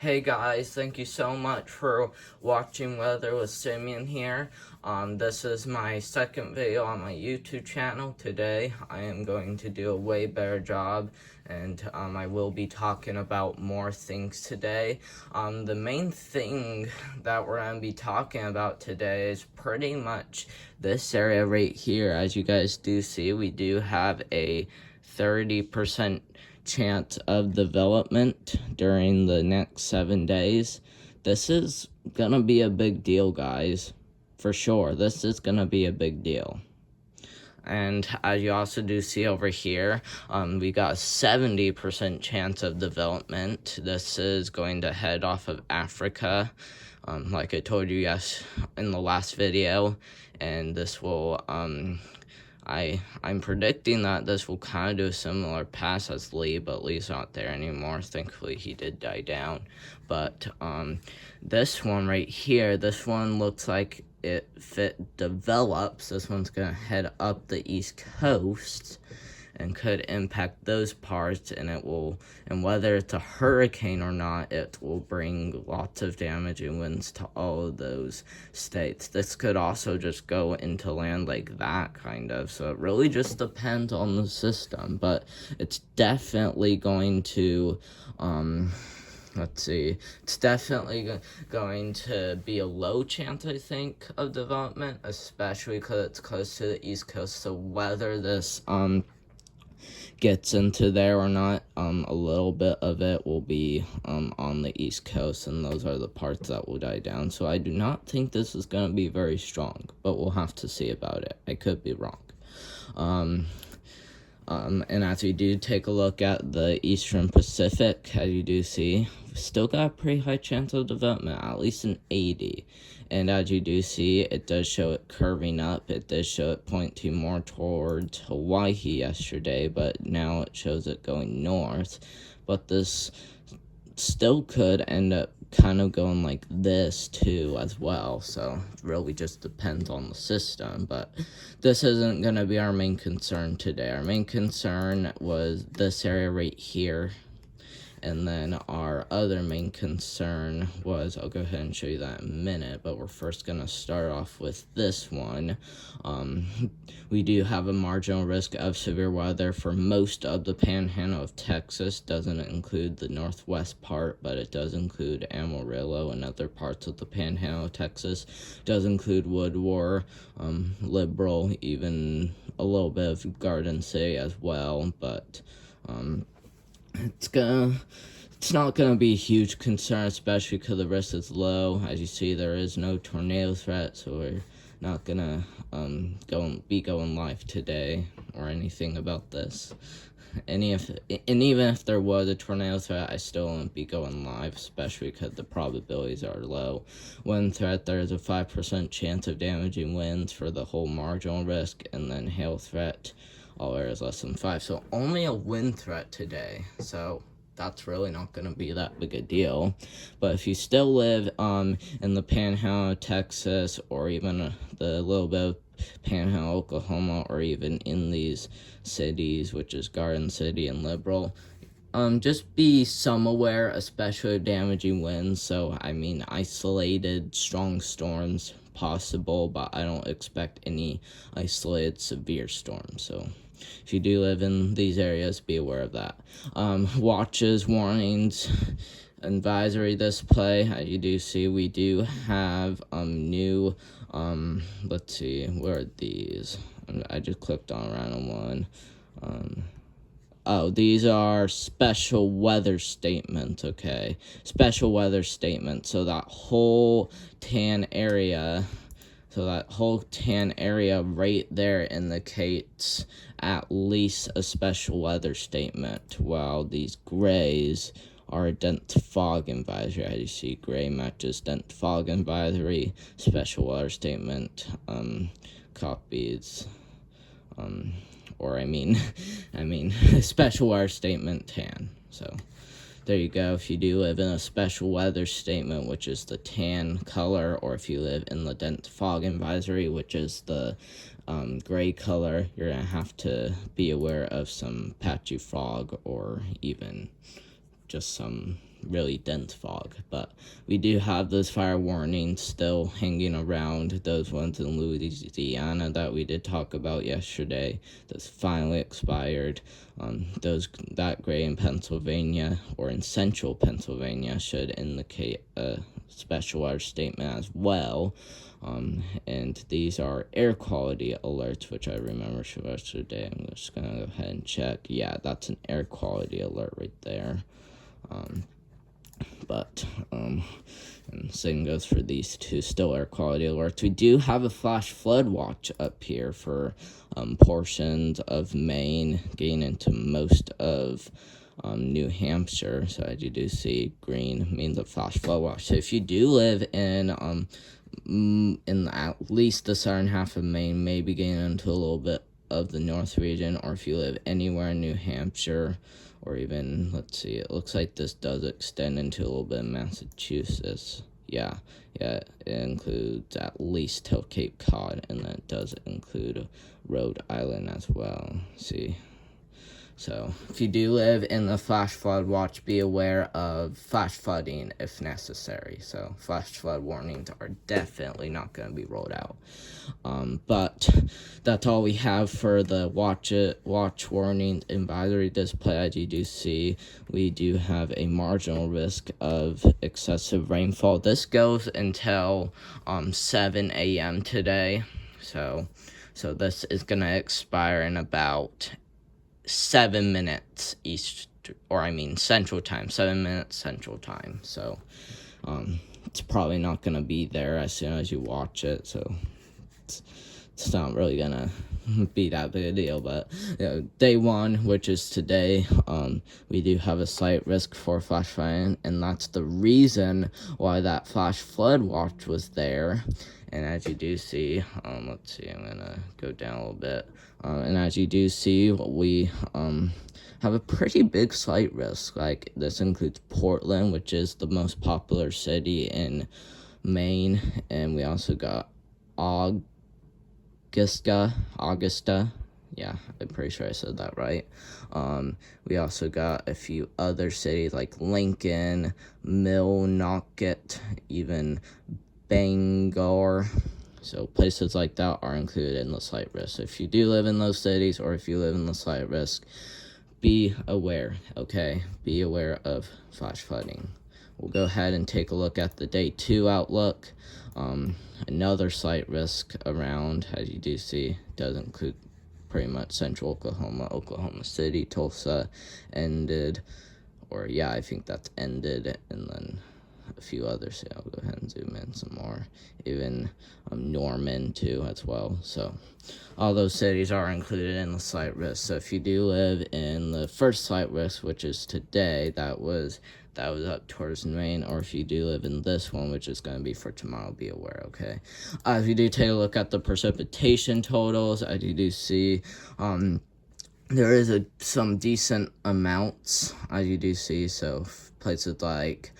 Hey guys, thank you so much for watching Weather with Simeon here. This is my second video on my YouTube channel. Today I am going to do a way better job, and I will be talking about more things today. The main thing that we're going to be talking about today is pretty much this area right here. As you guys do see, we do have a 30% chance of development during the next 7 days. This is gonna be a big deal, guys, for sure. This is gonna be a big deal. And as you also do see over here, we got a 70% chance of development. This is going to head off of Africa, like I told you in the last video, and this will I'm predicting that this will kind of do a similar pass as Lee, but Lee's not there anymore. Thankfully, he did die down. But this one right here, this one looks like if it develops, this one's going to head up the East Coast and could impact those parts, and whether it's a hurricane or not, it will bring lots of damage and winds to all of those states. This could also just go into land like that, kind of, so it really just depends on the system, but it's definitely going to, it's definitely going to be a low chance, I think, of development, especially because it's close to the East Coast, so whether this, gets into there or not, a little bit of it will be on the East Coast, and those are the parts that will die down. So I do not think this is going to be very strong, but we'll have to see about it. I could be wrong. And as we do take a look at the Eastern Pacific, as you do see, we still got a pretty high chance of development, at least an 80. And as you do see, it does show it curving up. It does show it pointing more towards Hawaii yesterday, but now it shows it going north. But this still could end up kind of going like this too as well, so it really just depends on the system. But this isn't going to be our main concern today. Our main concern was this area right here, and then our other main concern was, I'll go ahead and show you that in a minute, but we're first going to start off with this one. We do have a marginal risk of severe weather for most of the panhandle of Texas. Doesn't include the northwest part, but it does include Amarillo and other parts of the panhandle of Texas. Does include Woodward, Liberal, even a little bit of Garden City as well, but it's not gonna be a huge concern, especially because the risk is low. As you see, there is no tornado threat, so we're not gonna be going live today or anything about this. And even if there was a tornado threat, I still wouldn't be going live, especially because the probabilities are low. Wind threat, there is a 5% chance of damaging winds for the whole marginal risk, and then hail threat, all areas less than 5. So only a wind threat today, so that's really not going to be that big a deal. But if you still live in the panhandle of Texas, or even the little bit of panhandle Oklahoma, or even in these cities, which is Garden City and Liberal, just be some aware, especially of damaging winds. So I mean, isolated strong storms possible, but I don't expect any isolated severe storms. So if you do live in these areas, be aware of that. Watches, warnings, advisory display. As you do see, we do have new, let's see, where are these? I just clicked on a random one. Oh, these are special weather statements, okay. Special weather statements. So that whole tan area right there indicates at least a special weather statement, while these grays are a dense fog advisory. As you see, gray matches dense fog advisory, special weather statement, copies, or I mean, special weather statement tan. So there you go. If you do live in a special weather statement, which is the tan color, or if you live in the dense fog advisory, which is the gray color, you're going to have to be aware of some patchy fog, or even just some really dense fog. But we do have those fire warnings still hanging around, those ones in Louisiana that we did talk about yesterday. Those finally expired. That gray in Pennsylvania, or in central Pennsylvania, should indicate a special weather statement as well. And these are air quality alerts, which I remember from yesterday. I'm just gonna go ahead and check. Yeah, that's an air quality alert right there. And same goes for these two still air quality alerts. We do have a flash flood watch up here for portions of Maine, getting into most of New Hampshire. So as you do see, green means a flash flood watch. So if you do live in at least the southern half of Maine, maybe getting into a little bit of the north region, or if you live anywhere in New Hampshire, or even, let's see, it looks like this does extend into a little bit of Massachusetts. Yeah, it includes at least till Cape Cod, and that does include Rhode Island as well. See? So, if you do live in the flash flood watch, be aware of flash flooding if necessary. So, flash flood warnings are definitely not going to be rolled out. But that's all we have for the watch warning advisory display. As you do see, we do have a marginal risk of excessive rainfall. This goes until 7 a.m. today. So this is going to expire in about 7 minutes Central Time, 7 minutes Central Time. So, it's probably not gonna be there as soon as you watch it. So, it's not really gonna be that big a deal. But day one, which is today, we do have a slight risk for flash flooding, and that's the reason why that flash flood watch was there. And as you do see, let's see, I'm gonna go down a little bit. And as you do see, we have a pretty big slight risk. Like, this includes Portland, which is the most popular city in Maine, and we also got Augusta. Yeah, I'm pretty sure I said that right. We also got a few other cities like Lincoln, Millinocket, even Bangor. So places like that are included in the slight risk. So if you do live in those cities, or if you live in the slight risk, be aware, okay? Be aware of flash flooding. We'll go ahead and take a look at the day 2 outlook. Another slight risk around, as you do see, does include pretty much central Oklahoma City, Tulsa ended, I think that's ended, and then a few others. I'll go ahead and zoom in some more. Even Norman too as well. So all those cities are included in the slight risk. So if you do live in the first slight risk, which is today, that was up towards Maine, or if you do live in this one, which is going to be for tomorrow, be aware, okay? If you do take a look at the precipitation totals, as you do see, there is some decent amounts, as you do see. So places like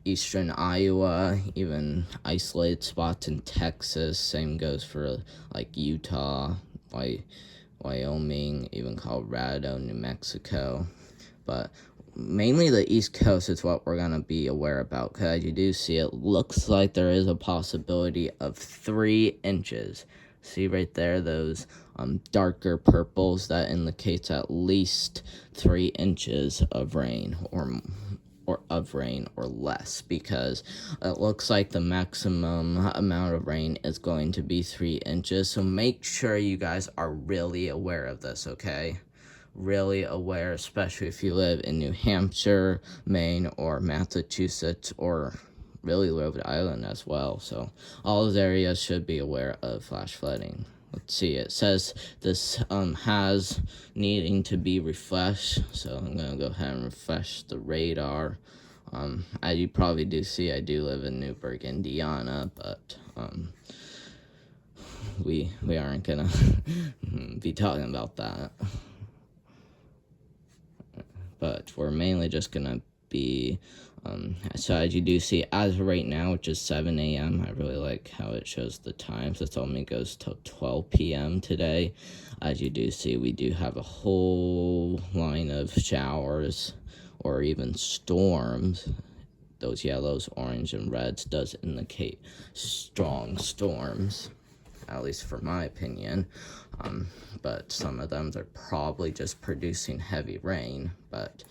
eastern Iowa, even isolated spots in Texas. Same goes for like Utah, Wyoming, even Colorado, New Mexico. But mainly the East Coast is what we're going to be aware about, because you do see it looks like there is a possibility of 3 inches. See right there, those darker purples, that indicates at least 3 inches of rain or less, because it looks like the maximum amount of rain is going to be 3 inches. So make sure you guys are really aware of this, okay? Really aware, especially if you live in New Hampshire, Maine, or Massachusetts, or really Rhode Island as well. So all those areas should be aware of flash flooding. Let's see, it says this has needing to be refreshed, so I'm going to go ahead and refresh the radar. As you probably do see, I do live in Newburgh, Indiana, but we aren't going to be talking about that. But we're mainly just going to be, so as you do see, as of right now, which is 7 a.m., I really like how it shows the times. It only goes till 12 p.m. today. As you do see, we do have a whole line of showers, or even storms, those yellows, orange, and reds does indicate strong storms, at least for my opinion. But some of them, they're probably just producing heavy rain. But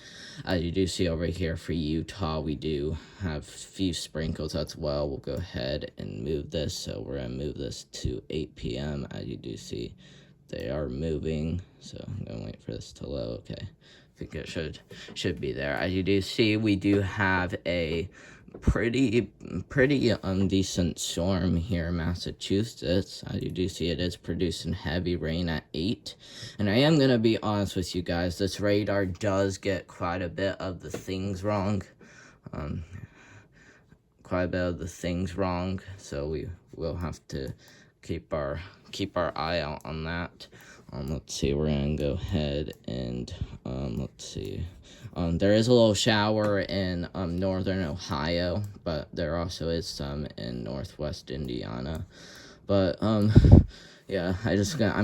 as you do see over here for Utah, we do have a few sprinkles as well. We'll go ahead and move this. So we're going to move this to 8 p.m. As you do see, they are moving. So I'm going to wait for this to load. Okay. I think it should be there. As you do see, we do have a pretty decent storm here in Massachusetts. As you do see, it is producing heavy rain at 8. And I am going to be honest with you guys, this radar does get quite a bit of the things wrong. So we will have to keep our eye out on that. Let's see, we're going to go ahead and, let's see. There is a little shower in northern Ohio, but there also is some in northwest Indiana. But, yeah, I'm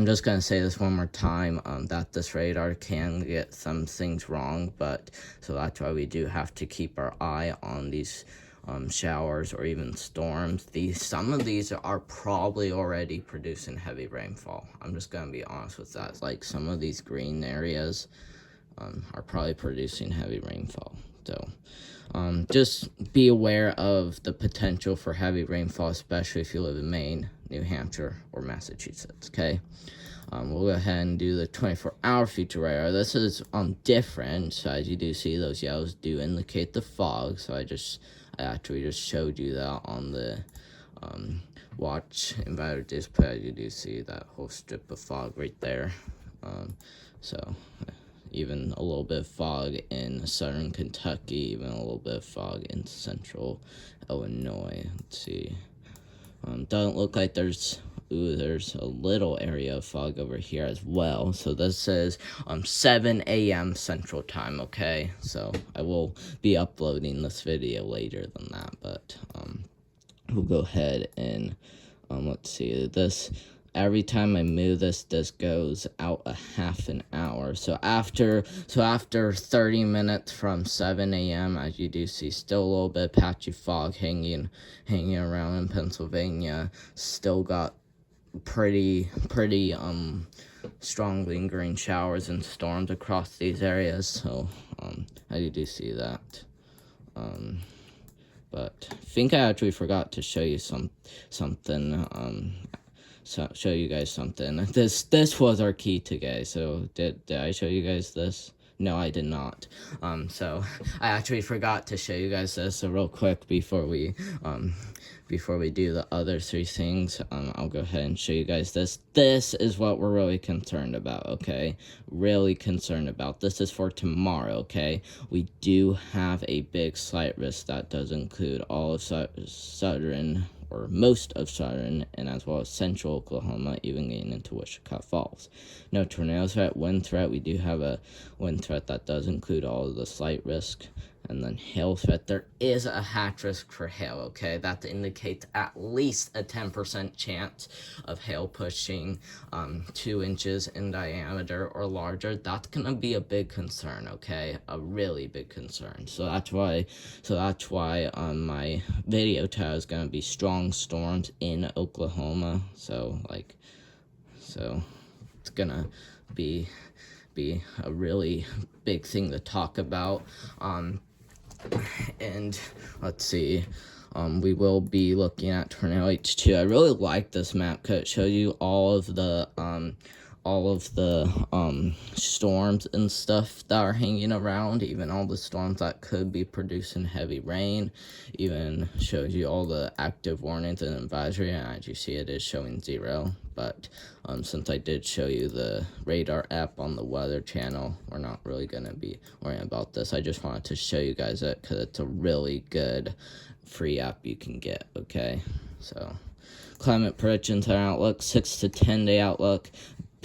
just going to say this one more time, that this radar can get some things wrong, but so that's why we do have to keep our eye on these showers or even storms. Some of these are probably already producing heavy rainfall. I'm just gonna be honest with that. Like some of these green areas are probably producing heavy rainfall. So just be aware of the potential for heavy rainfall, especially if you live in Maine, New Hampshire, or Massachusetts. Okay. We'll go ahead and do the 24-hour future radar. This is different. So as you do see, those yellows do indicate the fog. So I actually just showed you that on the watch inverter display. You do see that whole strip of fog right there. So even a little bit of fog in southern Kentucky, even a little bit of fog in central Illinois. Let's see. Doesn't look like there's a little area of fog over here as well. So this is 7 a.m. Central Time, okay? So I will be uploading this video later than that, but we'll go ahead and let's see. This every time I move this goes out a half an hour. So after 30 minutes from 7 a.m., as you do see, still a little bit of patchy fog hanging around in Pennsylvania. Still got pretty strong lingering showers and storms across these areas. So I do see that. But I think I actually forgot to show you something. Show you guys something. This was our key today. So did I show you guys this? No, I did not. So I actually forgot to show you guys this. So real quick before we do the other 3 things, I'll go ahead and show you guys this. This is what we're really concerned about, okay? Really concerned about. This is for tomorrow, okay? We do have a big slight risk that does include all of southern, or most of southern, and as well as central Oklahoma, even getting into Wichita Falls. No tornado threat, wind threat. We do have a wind threat that does include all of the slight risk. And then hail threat. There is a hatch risk for hail, okay? That indicates at least a 10% chance of hail pushing 2 inches in diameter or larger. That's gonna be a big concern, okay? A really big concern. So that's why my video title is gonna be strong storms in Oklahoma. So it's gonna be a really big thing to talk about. And let's see, we will be looking at Tornado H2. I really like this map because it shows you all of the storms and stuff that are hanging around, even all the storms that could be producing heavy rain. Even shows you all the active warnings and advisory, and as you see, it is showing 0. But since I did show you the radar app on the weather channel, we're not really going to be worrying about this. I just wanted to show you guys it because it's a really good free app you can get, okay? So climate predictions and outlook, 6 to 10 day outlook.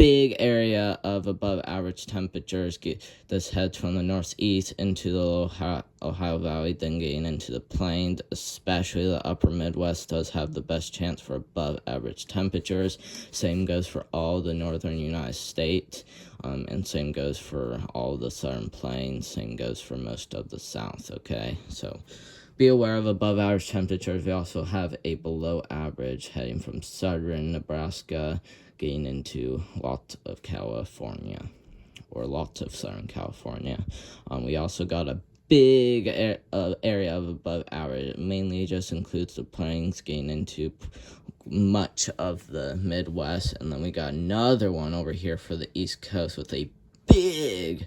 big area of above average temperatures. This heads from the northeast into the Ohio Valley, then getting into the plains. Especially the upper Midwest does have the best chance for above average temperatures. Same goes for all the northern United States, and same goes for all the southern plains. Same goes for most of the south. Okay, so be aware of above average temperatures. We also have a below average heading from southern Nebraska, getting into lots of California, or lots of southern California. We also got a big area of above average. It mainly just includes the plains, getting into much of the Midwest, and then we got another one over here for the East Coast with a big,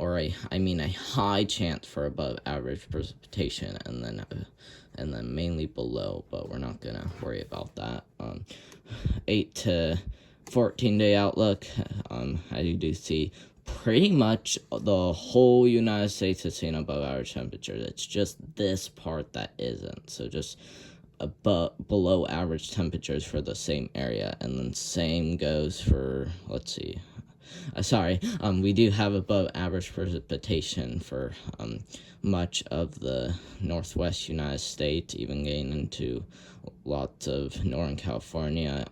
or a high chance for above average precipitation, and then mainly below, but we're not gonna worry about that. 8 to 14 day outlook. As you do see, pretty much the whole United States is seeing above average temperatures. It's just this part that isn't. So just below average temperatures for the same area, and then same goes for, let's see, we do have above average precipitation for much of the northwest United States, even getting into lots of Northern California,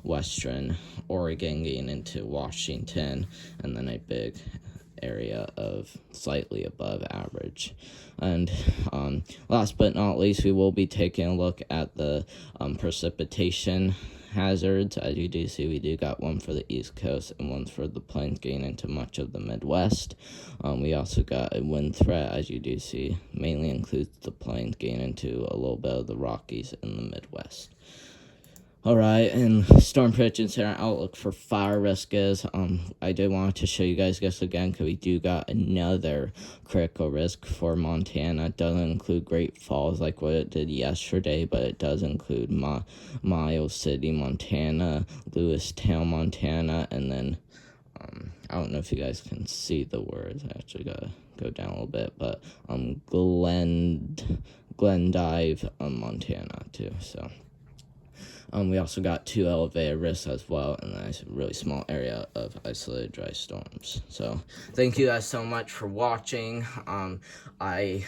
western Oregon, getting into Washington, and then a big area of slightly above average. And last but not least, we will be taking a look at the precipitation hazards. As you do see, we do got one for the East Coast and one for the plains getting into much of the Midwest. We also got a wind threat, as you do see, mainly includes the plains getting into a little bit of the Rockies in the Midwest. Alright, and storm predictions and our outlook for fire risk is, I did want to show you guys this again, because we do got another critical risk for Montana. It doesn't include Great Falls like what it did yesterday, but it does include Miles City, Montana, Lewistown, Montana, and then, I don't know if you guys can see the words. I actually gotta go down a little bit, but, Glendive, Montana, too, so. We also got 2 elevated risks as well, and a really small area of isolated dry storms. So, thank you guys so much for watching. I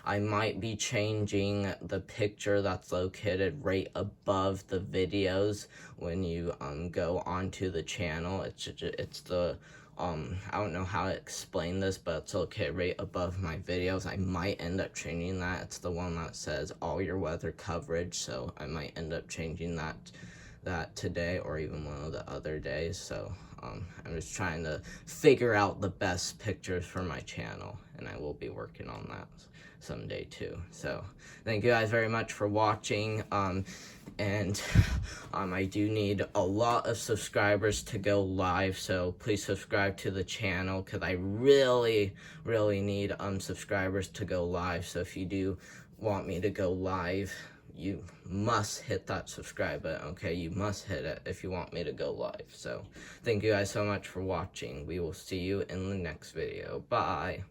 might be changing the picture that's located right above the videos when you go onto the channel. It's the I don't know how to explain this, but it's okay right above my videos. I might end up changing that. It's the one that says all your weather coverage, so I might end up changing that today or even one of the other days. So I'm just trying to figure out the best pictures for my channel, and I will be working on that someday too. So thank you guys very much for watching, and I do need a lot of subscribers to go live, so please subscribe to the channel, because I really need subscribers to go live. So if you do want me to go live, you must hit that subscribe button, okay? You must hit it if you want me to go live. So thank you guys so much for watching. We will see you in the next video. Bye.